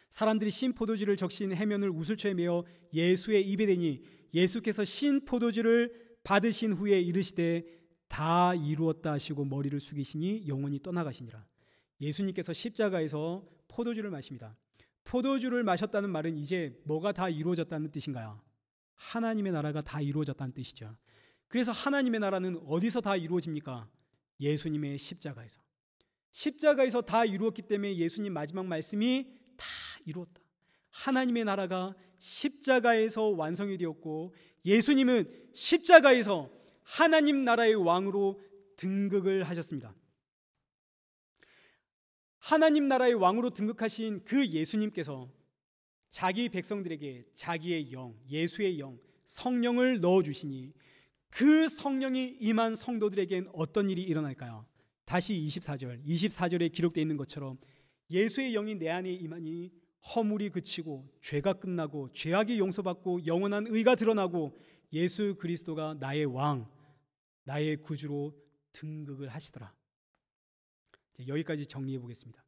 사람들이 신 포도주를 적신 해면을 우슬초에 메어 예수의 입에 대니 예수께서 신 포도주를 받으신 후에 이르시되 다 이루었다 하시고 머리를 숙이시니 영원히 떠나가시니라. 예수님께서 십자가에서 포도주를 마십니다. 포도주를 마셨다는 말은 이제 뭐가 다 이루어졌다는 뜻인가요? 하나님의 나라가 다 이루어졌다는 뜻이죠. 그래서 하나님의 나라는 어디서 다 이루어집니까? 예수님의 십자가에서. 십자가에서 다 이루었기 때문에 예수님 마지막 말씀이 다 이루었다. 하나님의 나라가 십자가에서 완성이 되었고 예수님은 십자가에서 하나님 나라의 왕으로 등극을 하셨습니다. 하나님 나라의 왕으로 등극하신 그 예수님께서 자기 백성들에게 자기의 영, 예수의 영, 성령을 넣어주시니 그 성령이 임한 성도들에겐 어떤 일이 일어날까요? 다시 24절에 기록되어 있는 것처럼 예수의 영이 내 안에 임하니 허물이 그치고 죄가 끝나고 죄악이 용서받고 영원한 의가 드러나고 예수 그리스도가 나의 왕, 나의 구주로 등극을 하시더라. 여기까지 정리해 보겠습니다.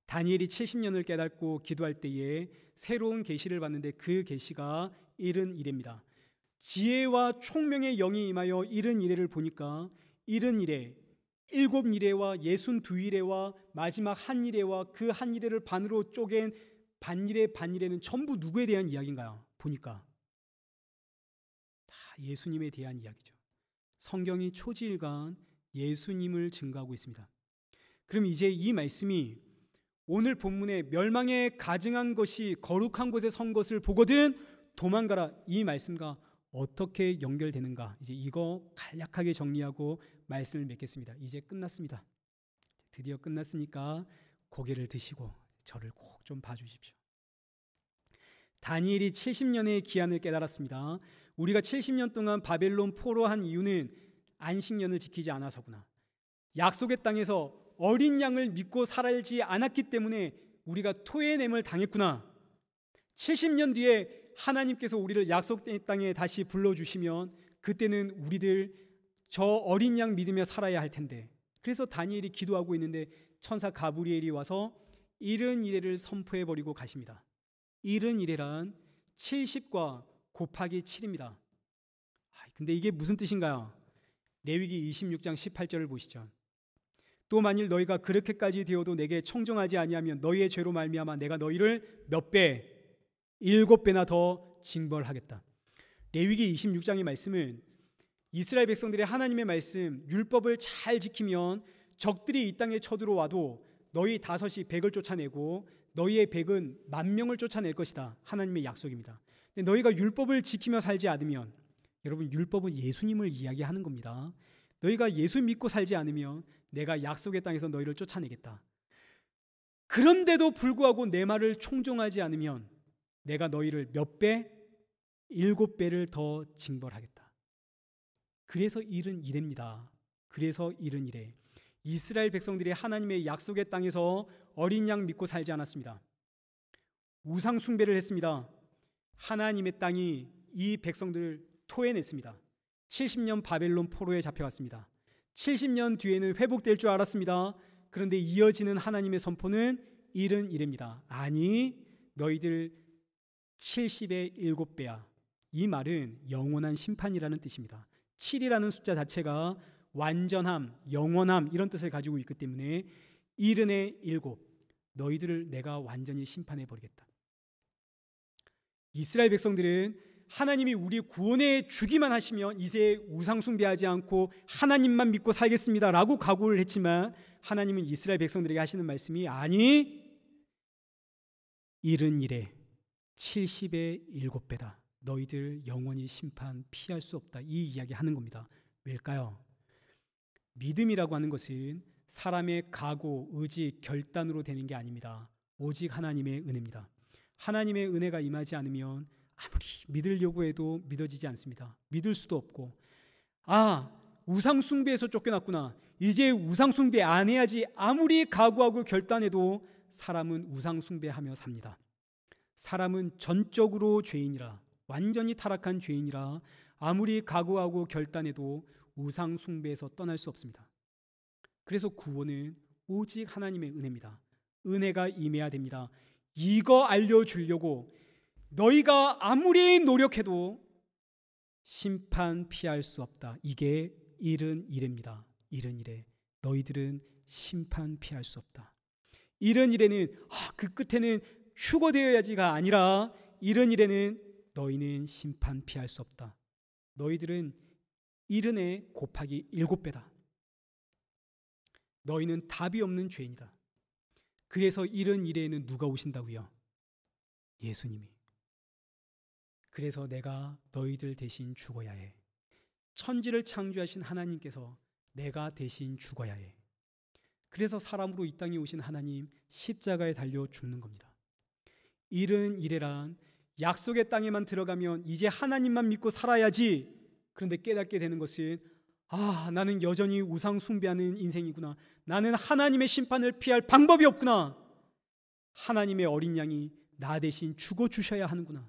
다니엘이 70년을 깨닫고 기도할 때에 새로운 계시를 받는데 그 계시가 71회입니다. 지혜와 총명의 영이 임하여 71회를 보니까 71회, 7일회와 62일회와 마지막 한 일회와 그 한 일회를 반으로 쪼갠 반일회는 전부 누구에 대한 이야기인가요? 보니까 다 예수님에 대한 이야기죠. 성경이 초지일간 예수님을 증거하고 있습니다. 그럼 이제 이 말씀이 오늘 본문에 멸망에 가증한 것이 거룩한 곳에 선 것을 보거든 도망가라, 이 말씀과 어떻게 연결되는가, 이제 이거 간략하게 정리하고 말씀을 맺겠습니다. 이제 끝났습니다. 드디어 끝났으니까 고개를 드시고 저를 꼭 좀 봐주십시오. 다니엘이 70년의 기한을 깨달았습니다. 우리가 70년 동안 바벨론 포로한 이유는 안식년을 지키지 않아서구나. 약속의 땅에서 어린 양을 믿고 살지 않았기 때문에 우리가 토해냄을 당했구나. 70년 뒤에 하나님께서 우리를 약속의 땅에 다시 불러주시면 그때는 우리들 저 어린 양 믿으며 살아야 할 텐데, 그래서 다니엘이 기도하고 있는데 천사 가브리엘이 와서 71회를 선포해버리고 가십니다. 71회란 70과 곱하기 7입니다. 근데 이게 무슨 뜻인가요? 레위기 26장 18절을 보시죠. 또 만일 너희가 그렇게까지 되어도 내게 청종하지 아니하면 너희의 죄로 말미암아 내가 너희를 몇 배, 7배나 더 징벌하겠다. 레위기 26장의 말씀은 이스라엘 백성들의 하나님의 말씀, 율법을 잘 지키면 적들이 이 땅에 쳐들어와도 너희 다섯이 100을 쫓아내고 너희의 100은 10,000명을 쫓아낼 것이다. 하나님의 약속입니다. 근데 너희가 율법을 지키며 살지 않으면, 여러분 율법은 예수님을 이야기하는 겁니다. 너희가 예수 믿고 살지 않으면 내가 약속의 땅에서 너희를 쫓아내겠다. 그런데도 불구하고 내 말을 청종하지 않으면 내가 너희를 몇 배? 7배를 더 징벌하겠다. 그래서 71회입니다. 그래서 71회. 이스라엘 백성들이 하나님의 약속의 땅에서 어린 양 믿고 살지 않았습니다. 우상 숭배를 했습니다. 하나님의 땅이 이 백성들을 토해냈습니다. 70년 바벨론 포로에 잡혀갔습니다. 70년 뒤에는 회복될 줄 알았습니다. 그런데 이어지는 하나님의 선포는 71회입니다. 아니, 너희들 70의 7배야. 이 말은 영원한 심판이라는 뜻입니다. 7이라는 숫자 자체가 완전함, 영원함 이런 뜻을 가지고 있기 때문에 70의 7, 너희들을 내가 완전히 심판해 버리겠다. 이스라엘 백성들은 하나님이 우리 구원해 주기만 하시면 이제 우상 숭배하지 않고 하나님만 믿고 살겠습니다 라고 각오를 했지만, 하나님은 이스라엘 백성들에게 하시는 말씀이, 아니 70일에 70의 7배다. 너희들 영원히 심판 피할 수 없다. 이 이야기 하는 겁니다. 왜일까요? 믿음이라고 하는 것은 사람의 각오, 의지, 결단으로 되는 게 아닙니다. 오직 하나님의 은혜입니다. 하나님의 은혜가 임하지 않으면 아무리 믿으려고 해도 믿어지지 않습니다. 믿을 수도 없고, 우상 숭배에서 쫓겨났구나, 이제 우상 숭배 안 해야지, 아무리 각오하고 결단해도 사람은 우상 숭배하며 삽니다. 사람은 전적으로 죄인이라, 완전히 타락한 죄인이라 아무리 각오하고 결단해도 우상 숭배에서 떠날 수 없습니다. 그래서 구원은 오직 하나님의 은혜입니다. 은혜가 임해야 됩니다. 이거 알려주려고 너희가 아무리 노력해도 심판 피할 수 없다. 이게 70일입니다. 70일에 너희들은 심판 피할 수 없다. 70일에는 그 끝에는 휴거되어야지가 아니라 70일에는 너희는 심판 피할 수 없다. 너희들은 70에 곱하기 7배다. 너희는 답이 없는 죄인이다. 그래서 70일에는 누가 오신다고요? 예수님이. 그래서 내가 너희들 대신 죽어야 해. 천지를 창조하신 하나님께서 내가 대신 죽어야 해. 그래서 사람으로 이 땅에 오신 하나님, 십자가에 달려 죽는 겁니다. 70일에란 약속의 땅에만 들어가면 이제 하나님만 믿고 살아야지. 그런데 깨닫게 되는 것은, 나는 여전히 우상 숭배하는 인생이구나. 나는 하나님의 심판을 피할 방법이 없구나. 하나님의 어린 양이 나 대신 죽어 주셔야 하는구나.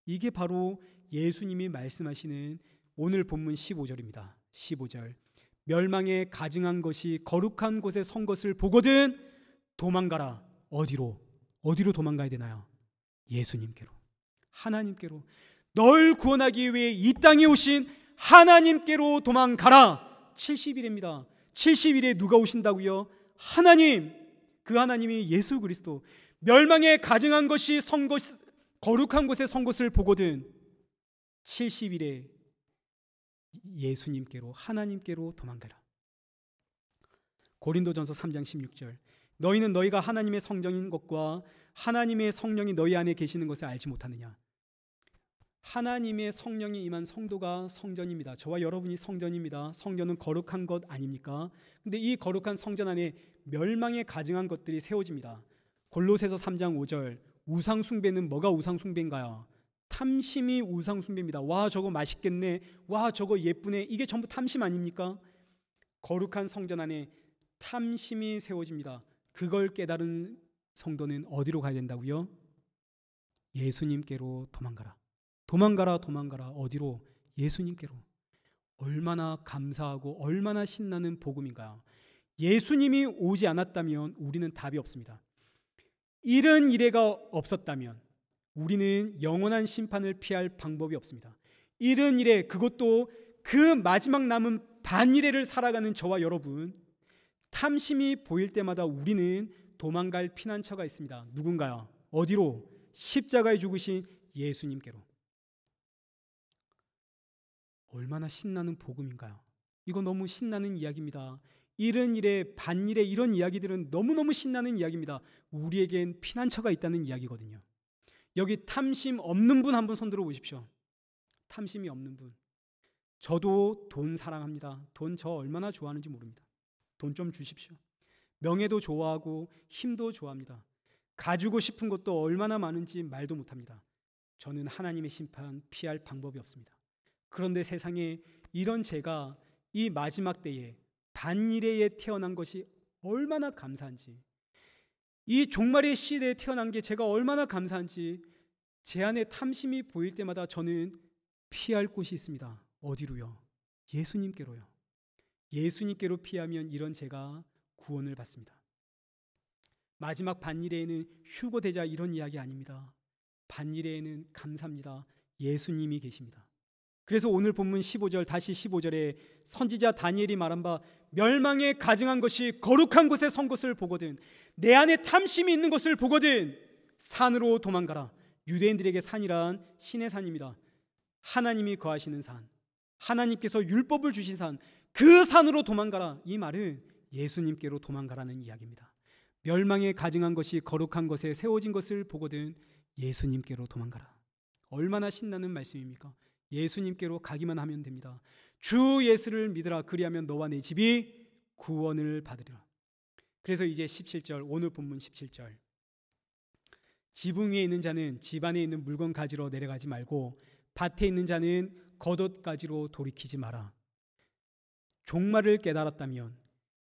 이게 바로 예수님이 말씀하시는 오늘 본문 15절입니다. 15절. 멸망에 가증한 것이 거룩한 곳에 선 것을 보거든 도망가라. 어디로 도망가야 되나요? 예수님께로, 하나님께로. 널 구원하기 위해 이 땅에 오신 하나님께로 도망가라. 70일입니다. 70일에 누가 오신다고요? 하나님. 그 하나님이 예수 그리스도. 멸망에 가증한 것이 거룩한 곳에 선 것을 보거든 70일에 예수님께로, 하나님께로 도망가라. 고린도전서 3장 16절. 너희는 너희가 하나님의 성전인 것과 하나님의 성령이 너희 안에 계시는 것을 알지 못하느냐. 하나님의 성령이 임한 성도가 성전입니다. 저와 여러분이 성전입니다. 성전은 거룩한 것 아닙니까? 근데 이 거룩한 성전 안에 멸망에 가증한 것들이 세워집니다. 골로새서 3장 5절. 우상 숭배는 뭐가 우상 숭배인가요? 탐심이 우상 숭배입니다. 와, 저거 맛있겠네. 와, 저거 예쁘네. 이게 전부 탐심 아닙니까? 거룩한 성전 안에 탐심이 세워집니다. 그걸 깨달은 성도는 어디로 가야 된다고요? 예수님께로 도망가라. 도망가라, 도망가라. 어디로? 예수님께로. 얼마나 감사하고 얼마나 신나는 복음인가요? 예수님이 오지 않았다면 우리는 답이 없습니다. 70일에가 없었다면 우리는 영원한 심판을 피할 방법이 없습니다. 70일에, 그것도 그 마지막 남은 반일회를 살아가는 저와 여러분, 탐심이 보일 때마다 우리는 도망갈 피난처가 있습니다. 누군가요? 어디로? 십자가에 죽으신 예수님께로. 얼마나 신나는 복음인가요? 이거 너무 신나는 이야기입니다. 70일에, 반일에, 이런 이야기들은 너무너무 신나는 이야기입니다. 우리에겐 피난처가 있다는 이야기거든요. 여기 탐심 없는 분 한번 손 들어 보십시오. 탐심이 없는 분. 저도 돈 사랑합니다. 돈 저 얼마나 좋아하는지 모릅니다. 돈 좀 주십시오. 명예도 좋아하고 힘도 좋아합니다. 가지고 싶은 것도 얼마나 많은지 말도 못합니다. 저는 하나님의 심판 피할 방법이 없습니다. 그런데 세상에 이런 제가 이 마지막 때에 반일회에 태어난 것이 얼마나 감사한지, 이 종말의 시대에 태어난 게 제가 얼마나 감사한지, 제 안에 탐심이 보일 때마다 저는 피할 곳이 있습니다. 어디로요? 예수님께로요. 예수님께로 피하면 이런 제가 구원을 받습니다. 마지막 반일회에는 휴거되자 이런 이야기 아닙니다. 반일에는 감사합니다. 예수님이 계십니다. 그래서 오늘 본문 15절 다시 15절에 선지자 다니엘이 말한 바 멸망에 가증한 것이 거룩한 곳에 선 것을 보거든 내 안에 탐심이 있는 것을 보거든 산으로 도망가라. 유대인들에게 산이란 신의 산입니다. 하나님이 거하시는 산, 하나님께서 율법을 주신 산, 그 산으로 도망가라. 이 말은 예수님께로 도망가라는 이야기입니다. 멸망에 가증한 것이 거룩한 것에 세워진 것을 보거든 예수님께로 도망가라. 얼마나 신나는 말씀입니까? 예수님께로 가기만 하면 됩니다. 주 예수를 믿으라. 그리하면 너와 내 집이 구원을 받으리라. 그래서 이제 17절, 오늘 본문 17절, 지붕 위에 있는 자는 집 안에 있는 물건 가지러 내려가지 말고 밭에 있는 자는 겉옷 가지러 돌이키지 마라. 종말을 깨달았다면,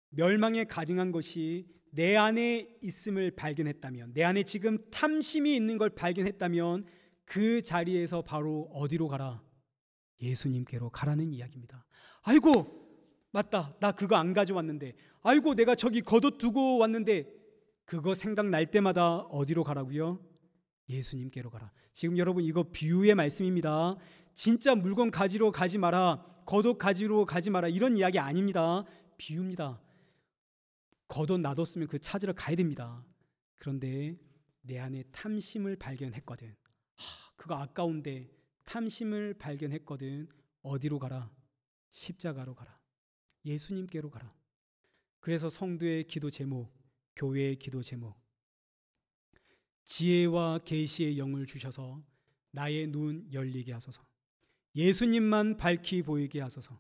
멸망에 가증한 것이 내 안에 있음을 발견했다면, 내 안에 지금 탐심이 있는 걸 발견했다면 그 자리에서 바로 어디로 가라? 예수님께로 가라는 이야기입니다. 아이고, 맞다, 나 그거 안 가져왔는데, 아이고, 내가 저기 겉옷 두고 왔는데, 그거 생각날 때마다 어디로 가라고요? 예수님께로 가라. 지금 여러분, 이거 비유의 말씀입니다. 진짜 물건 가지러 가지 마라, 겉옷 가지러 가지 마라, 이런 이야기 아닙니다. 비유입니다. 겉옷 놔뒀으면 그 찾으러 가야 됩니다. 그런데 내 안에 탐심을 발견했거든. 그거 아까운데 탐심을 발견했거든. 어디로 가라? 십자가로 가라. 예수님께로 가라. 그래서 성도의 기도 제목, 교회의 기도 제목, 지혜와 계시의 영을 주셔서 나의 눈 열리게 하소서. 예수님만 밝히 보이게 하소서.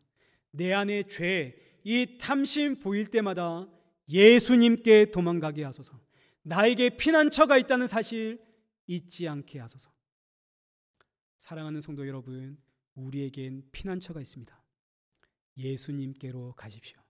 내 안에 죄, 이 탐심 보일 때마다 예수님께 도망가게 하소서. 나에게 피난처가 있다는 사실 잊지 않게 하소서. 사랑하는 성도 여러분, 우리에겐 피난처가 있습니다. 예수님께로 가십시오.